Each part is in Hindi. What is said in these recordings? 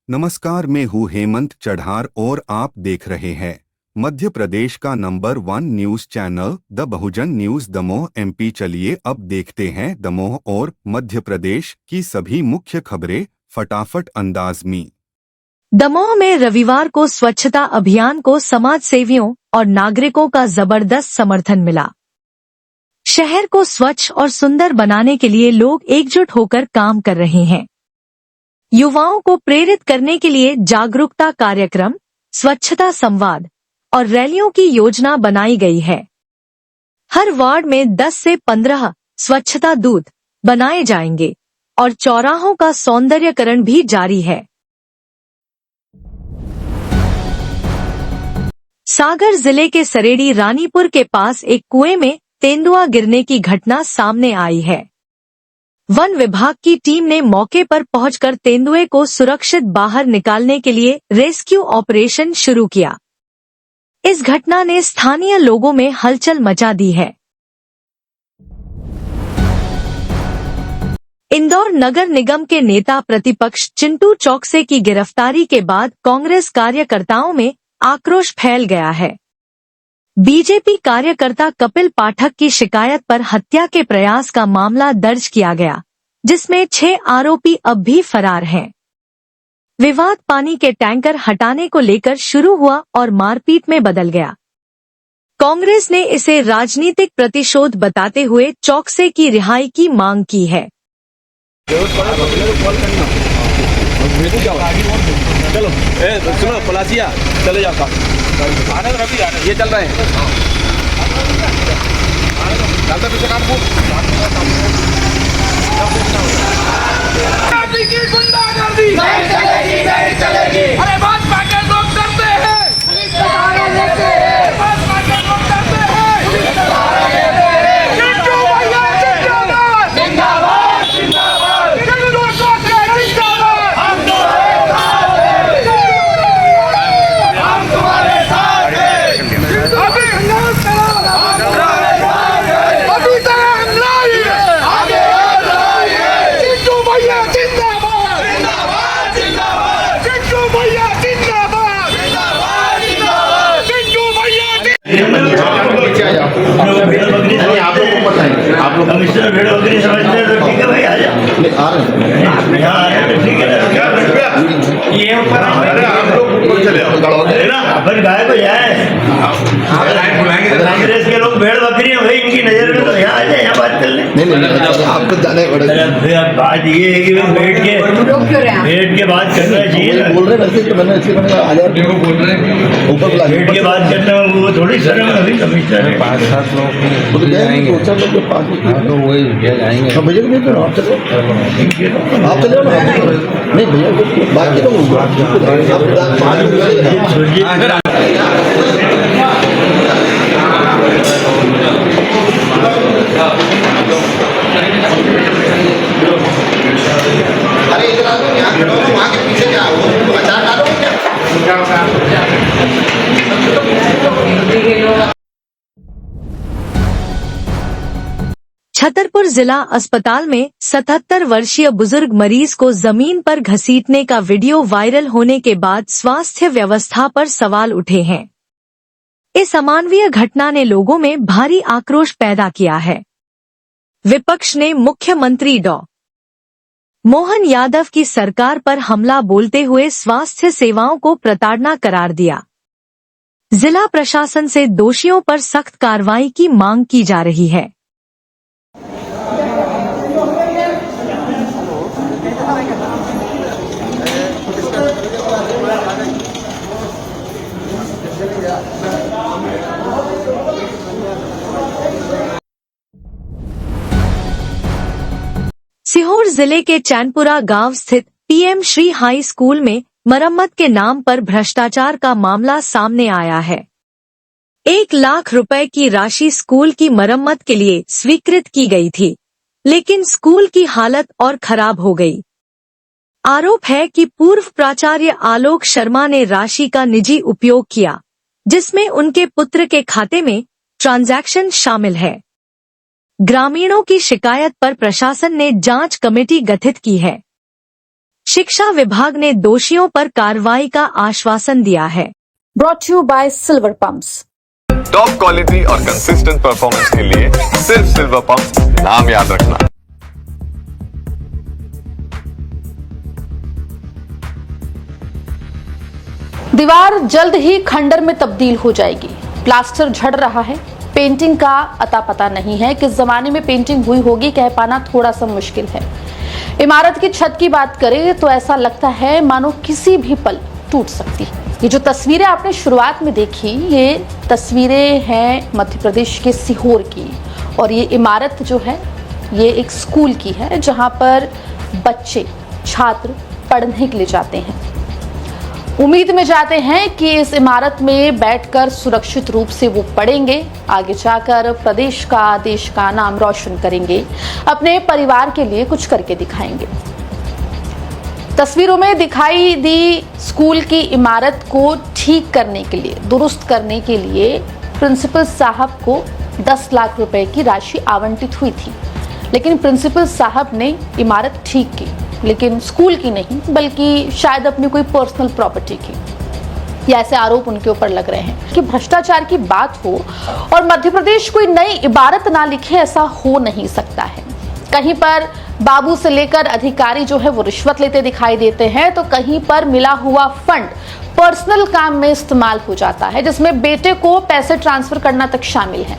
नमस्कार, मैं हूँ हेमंत चढ़ार और आप देख रहे हैं मध्य प्रदेश का number 1 news channel the Bahujan news Damoh MP. चलिए अब देखते हैं दमोह और मध्य प्रदेश की सभी मुख्य खबरें फटाफट अंदाज में। दमोह में रविवार को स्वच्छता अभियान को समाज सेवियों और नागरिकों का जबरदस्त समर्थन मिला। शहर को स्वच्छ और सुंदर बनाने के लिए लोग एकजुट होकर काम कर रहे हैं। युवाओं को प्रेरित करने के लिए जागरूकता कार्यक्रम, स्वच्छता संवाद और रैलियों की योजना बनाई गई है। हर वार्ड में 10 से 15 स्वच्छता दूत बनाए जाएंगे और चौराहों का सौंदर्यकरण भी जारी है। सागर जिले के सरेडी रानीपुर के पास एक कुएं में तेंदुआ गिरने की घटना सामने आई है। वन विभाग की टीम ने मौके पर पहुंचकर तेंदुए को सुरक्षित बाहर निकालने के लिए रेस्क्यू ऑपरेशन शुरू किया। इस घटना ने स्थानीय लोगों में हलचल मचा दी है। इंदौर नगर निगम के नेता प्रतिपक्ष चिंटू चौकसे की गिरफ्तारी के बाद कांग्रेस कार्यकर्ताओं में आक्रोश फैल गया है। बीजेपी कार्यकर्ता कपिल पाठक की शिकायत पर हत्या के प्रयास का मामला दर्ज किया गया, जिसमें 6 आरोपी अब भी फरार हैं। विवाद पानी के टैंकर हटाने को लेकर शुरू हुआ और मारपीट में बदल गया। कांग्रेस ने इसे राजनीतिक प्रतिशोध बताते हुए चौकसे की रिहाई की मांग की है। चलो सुनो पलासिया चले जाओ ये चल रहे हैं गुंडागर्दी नहीं चलेगी, नहीं चलेगी। अरे भाजपा के लोग डरते हैं, भाजपा के लोग डरते हैं। चिंटू भैया जिंदाबाद, जिंदाबाद, जिंदाबाद। चिंटू चौकसे जिंदाबाद। हम तुम्हारे साथ हैं। अभी हमला करो, अभी तक हमला ही है, आगे बढ़ाइए। चिंटू भैया जिंदाबाद, जिंदाबाद, जिंदाबाद। चिंटू भैया जिंदाबाद, जिंदाबाद, जिंदाबाद। चिंटू भैया आप लोग को पता है, आप लोग कमिश्नर भेड़ बकरी समझते हैं तो ठीक है भाई, आ जाओ। आ रहे हैं ठीक है, ये ऊपर आप लोग चले आओ ना, अपन गाय को जाए। कांग्रेस के लोग भेड़ बकरी हैं भाई, इनकी नजर में तो यहाँ आ जाए, यहाँ बात कर ले। नहीं आपको जाने पड़ेगा। बात ये है कि बैठ के बात करना चाहिए। बोल रहे वैसे तो मैंने ऊपर बैठ के बात करना, वो थोड़ी शर्म है अभी। कमिश्नर 5-7 लोग जाएंगे, तो वही जाएंगे। भैया आप चलो, आप चलो ना। नहीं भैया बात करो, अरे इधर आओ, यहाँ खड़ो, वहाँ के पीछे क्या हो, अचार डालो क्या? छतरपुर जिला अस्पताल में 77 वर्षीय बुजुर्ग मरीज को जमीन पर घसीटने का वीडियो वायरल होने के बाद स्वास्थ्य व्यवस्था पर सवाल उठे हैं। इस अमानवीय घटना ने लोगों में भारी आक्रोश पैदा किया है। विपक्ष ने मुख्यमंत्री डॉ. मोहन यादव की सरकार पर हमला बोलते हुए स्वास्थ्य सेवाओं को प्रताड़ना करार दिया। जिला प्रशासन से दोषियों पर सख्त कार्रवाई की मांग की जा रही है। सीहोर जिले के चैनपुरा गांव स्थित पीएम श्री हाई स्कूल में मरम्मत के नाम पर भ्रष्टाचार का मामला सामने आया है। 1 लाख रुपए की राशि स्कूल की मरम्मत के लिए स्वीकृत की गई थी, लेकिन स्कूल की हालत और खराब हो गई। आरोप है कि पूर्व प्राचार्य आलोक शर्मा ने राशि का निजी उपयोग किया, जिसमें उनके पुत्र के खाते में ट्रांजैक्शन शामिल है। ग्रामीणों की शिकायत पर प्रशासन ने जांच कमेटी गठित की है। शिक्षा विभाग ने दोषियों पर कार्रवाई का आश्वासन दिया है। Brought to you by Silver Pumps. Top quality और कंसिस्टेंट परफॉर्मेंस के लिए सिर्फ सिल्वर पंप, नाम याद रखना। दीवार जल्द ही खंडर में तब्दील हो जाएगी। प्लास्टर झड़ रहा है, पेंटिंग का अता पता नहीं है। किस जमाने में पेंटिंग हुई होगी कह पाना थोड़ा सा मुश्किल है। इमारत की छत की बात करें तो ऐसा लगता है मानो किसी भी पल टूट सकती है। ये जो तस्वीरें आपने शुरुआत में देखी, ये तस्वीरें हैं मध्य प्रदेश के सीहोर की, और ये इमारत जो है ये एक स्कूल की है जहां पर बच्चे छात्र पढ़ने के लिए जाते हैं। उम्मीद में जाते हैं कि इस इमारत में बैठकर सुरक्षित रूप से वो पढ़ेंगे, आगे जाकर प्रदेश का, देश का नाम रोशन करेंगे, अपने परिवार के लिए कुछ करके दिखाएंगे। तस्वीरों में दिखाई दी स्कूल की इमारत को ठीक करने के लिए, दुरुस्त करने के लिए प्रिंसिपल साहब को 10 लाख रुपए की राशि आवंटित हुई थी, लेकिन प्रिंसिपल साहब ने इमारत ठीक की, लेकिन स्कूल की नहीं बल्कि शायद अपनी कोई पर्सनल प्रॉपर्टी की। या ऐसे आरोप उनके ऊपर लग रहे हैं कि भ्रष्टाचार की बात हो और मध्य प्रदेश कोई नई इबारत ना लिखे, ऐसा हो नहीं सकता है। कहीं पर बाबू से लेकर अधिकारी जो है वो रिश्वत लेते दिखाई देते हैं, तो कहीं पर मिला हुआ फंड पर्सनल काम में इस्तेमाल हो जाता है, जिसमें बेटे को पैसे ट्रांसफर करना तक शामिल है।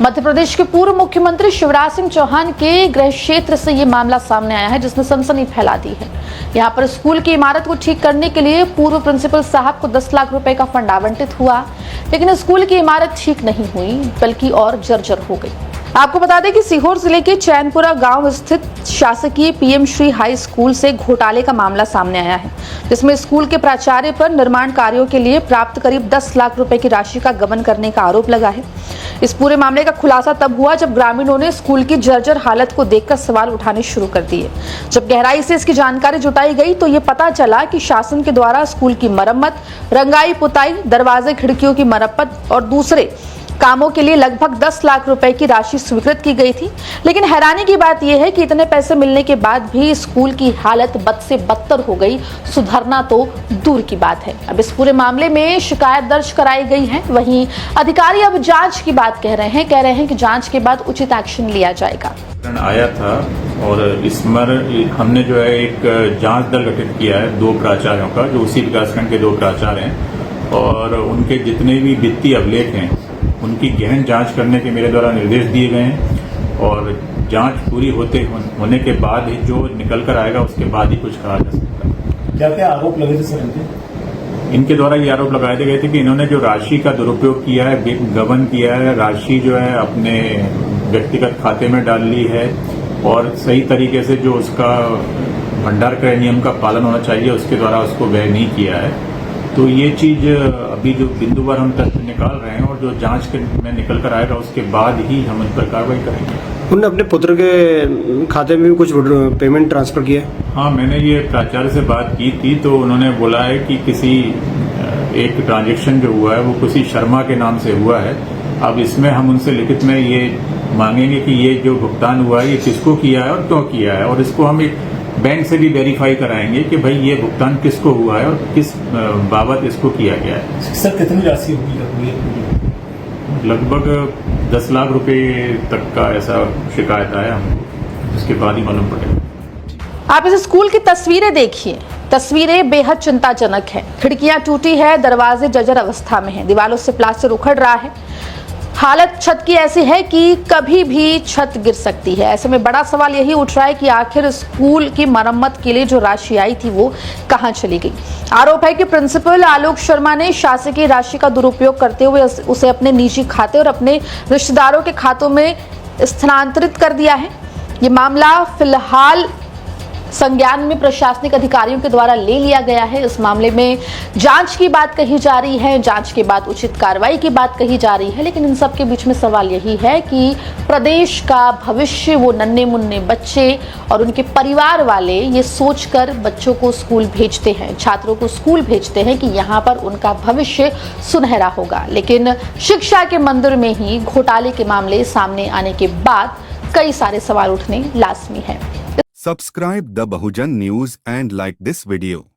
मध्य प्रदेश के पूर्व मुख्यमंत्री शिवराज सिंह चौहान के गृह क्षेत्र से ये मामला सामने आया है, जिसने सनसनी फैला दी है। यहाँ पर स्कूल की इमारत को ठीक करने के लिए पूर्व प्रिंसिपल साहब को 10 लाख रुपए का फंड आवंटित हुआ, लेकिन स्कूल की इमारत ठीक नहीं हुई बल्कि और जर्जर हो गई। आपको बता दें कि सीहोर जिले के चैनपुरा गांव स्थित शासकीय पीएम श्री हाई स्कूल से घोटाले का मामला सामने आया है, जिसमें स्कूल के प्राचार्य पर निर्माण कार्यों के लिए प्राप्त करीब 10 लाख रुपए की राशि का गबन करने का आरोप लगा है। इस पूरे मामले का खुलासा तब हुआ जब ग्रामीणों ने स्कूल की जर्जर हालत को देखकर सवाल उठाने शुरू कर दिए। जब गहराई से इसकी जानकारी जुटाई गई तो ये पता चला कि शासन के द्वारा स्कूल की मरम्मत, रंगाई पुताई, दरवाजे खिड़कियों की मरम्मत और दूसरे कामों के लिए लगभग 10 लाख रुपए की राशि स्वीकृत की गई थी। लेकिन हैरानी की बात यह है कि इतने पैसे मिलने के बाद भी स्कूल की हालत बद से बदतर हो गई, सुधरना तो दूर की बात है। अब इस पूरे मामले में शिकायत दर्ज कराई गई है। वहीं अधिकारी अब जांच की बात कह रहे हैं कि जांच के बाद उचित एक्शन लिया जाएगा। आया था और इसमें हमने जो है एक जांच दल गठित किया है 2 प्राचार्यों का, जो उसी विकासखंड के 2 प्राचार्य हैं, और उनके जितने भी वित्तीय अभिलेख हैं उनकी गहन जांच करने के मेरे द्वारा निर्देश दिए गए हैं, और जांच पूरी होने के बाद ही जो निकल कर आएगा उसके बाद ही कुछ कहा जा सकता है। क्या क्या आरोप लगे थे सर इनके द्वारा ये आरोप लगाए गए थे कि इन्होंने जो राशि का दुरुपयोग किया है, गबन किया है, राशि जो है अपने व्यक्तिगत खाते में डाल ली है, और सही तरीके से जो उसका भंडार क्रय नियम का पालन होना चाहिए उसके द्वारा उसको व्यय नहीं किया है। तो ये चीज अभी जो बिंदुवार हम तथ्य निकाल रहे हैं और जो जांच में निकल कर आएगा उसके बाद ही हम उन पर कार्रवाई करेंगे। उन्होंने अपने पुत्र के खाते में भी कुछ पेमेंट ट्रांसफर किया? हाँ, मैंने ये प्राचार्य से बात की थी तो उन्होंने बोला है कि किसी एक ट्रांजैक्शन जो हुआ है वो किसी शर्मा के नाम से हुआ है। अब इसमें हम उनसे लिखित में ये मांगेंगे कि ये जो भुगतान हुआ है ये किसको किया है और क्यों किया है, और इसको हम एक बैंक से भी वेरीफाई कराएंगे कि भाई ये भुगतान किसको हुआ है और किस बाबत इसको किया गया है। सर कितनी राशि होगी? लगभग 10 लाख रुपए तक का ऐसा शिकायत आया हमको, उसके बाद ही मालूम पड़ेगा। आप इस स्कूल की तस्वीरें देखिए, तस्वीरें बेहद चिंताजनक है। खिड़कियां टूटी है, दरवाजे जर्जर अवस्था में है, दीवारों से प्लास्टर उखड़ रहा है। हालत छत की ऐसी है कि कभी भी छत गिर सकती है। ऐसे में बड़ा सवाल यही उठ रहा है कि आखिर स्कूल की मरम्मत के लिए जो राशि आई थी वो कहां चली गई। आरोप है कि प्रिंसिपल आलोक शर्मा ने शासकीय राशि का दुरुपयोग करते हुए उसे अपने निजी खाते और अपने रिश्तेदारों के खातों में स्थानांतरित कर दिया है। ये मामला फिलहाल संज्ञान में प्रशासनिक अधिकारियों के द्वारा ले लिया गया है। इस मामले में जांच की बात कही जा रही है, जांच के बाद उचित कार्रवाई की बात कही जा रही है, लेकिन इन सब के बीच में सवाल यही है कि प्रदेश का भविष्य, वो नन्हे मुन्ने बच्चे और उनके परिवार वाले ये सोचकर बच्चों को स्कूल भेजते हैं, छात्रों को स्कूल भेजते हैं कि यहाँ पर उनका भविष्य सुनहरा होगा, लेकिन शिक्षा के मंदिर में ही घोटाले के मामले सामने आने के बाद कई सारे सवाल उठने लाजमी है। Subscribe the Bahujan News and like this video.